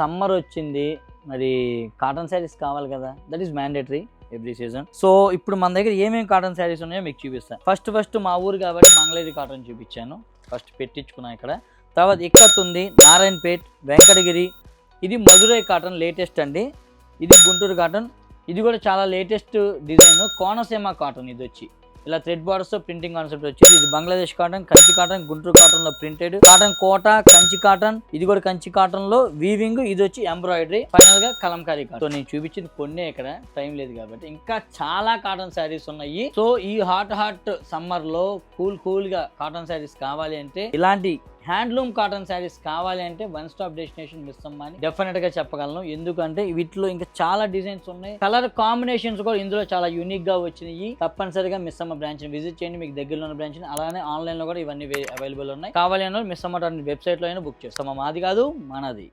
Summer వచ్చింది, మరి cotton saris కావాలి కదా, that is mandatory every season. So ఇప్పుడు మన దగ్గర ఏమేమి కాటన్ శారీస్ ఉన్నాయో మీకు చూపిస్తాను. ఫస్ట్ మా ఊరు కాబట్టి మంగళగిరి కాటన్ చూపించాను, ఫస్ట్ పెట్టించుకున్నాను ఇక్కడ. తర్వాత ఇక్కత్ ఉంది, నారాయణపేట్, వెంకటగిరి, ఇది మధురై కాటన్ లేటెస్ట్ అండి, ఇది గుంటూరు కాటన్, ఇది కూడా చాలా లేటెస్ట్ డిజైన్. కోనసీమ కాటన్ ఇది వచ్చి ఇలా థ్రెడ్ బార్డర్స్ తో ప్రింటింగ్ కాన్సెప్ట్ వచ్చింది. ఇది Bangladesh cotton, Kanchi cotton, Guntur cotton లో ప్రింటెడ్ కాటన్, కోట, కంచి కాటన్, ఇది కూడా కంచి కాటన్ లో వీవింగ్, ఇది వచ్చి ఎంబ్రాయిడరీ, ఫైనల్ గా కలంకారీ కాటన్. సో నేను చూపించింది కొన్నే, ఇక్కడ టైం లేదు కాబట్టి ఇంకా చాలా కాటన్ శారీస్ ఉన్నాయి. సో ఈ హాట్ సమ్మర్ లో కూల్ గా కాటన్ శారీస్ కావాలి అంటే, ఇలాంటి హ్యాండ్లూమ్ కాటన్ శారీస్ కావాలి అంటే వన్ స్టాప్ డెస్టినేషన్ మిస్సమ్మ అని డెఫినెట్ గా చెప్పగలను. ఎందుకంటే వీటిలో ఇంకా చాలా డిజైన్స్ ఉన్నాయి, కలర్ కాంబినేషన్స్ కూడా ఇందులో చాలా యూనిక్ గా వచ్చినాయి. తప్పనిసరిగా మిస్సమ్మ బ్రాంచ్ ని విజిట్ చేయండి, మీకు దగ్గరలో ఉన్న బ్రాంచ్ ని. అలానే ఆన్లైన్ లో కూడా ఇవన్నీ అవైలబుల్ ఉన్నాయి. కావాలి అన్న మిస్సమ్మ వెబ్సైట్ లో అయినా బుక్ చేస్తాం. మాది కాదు, మనది.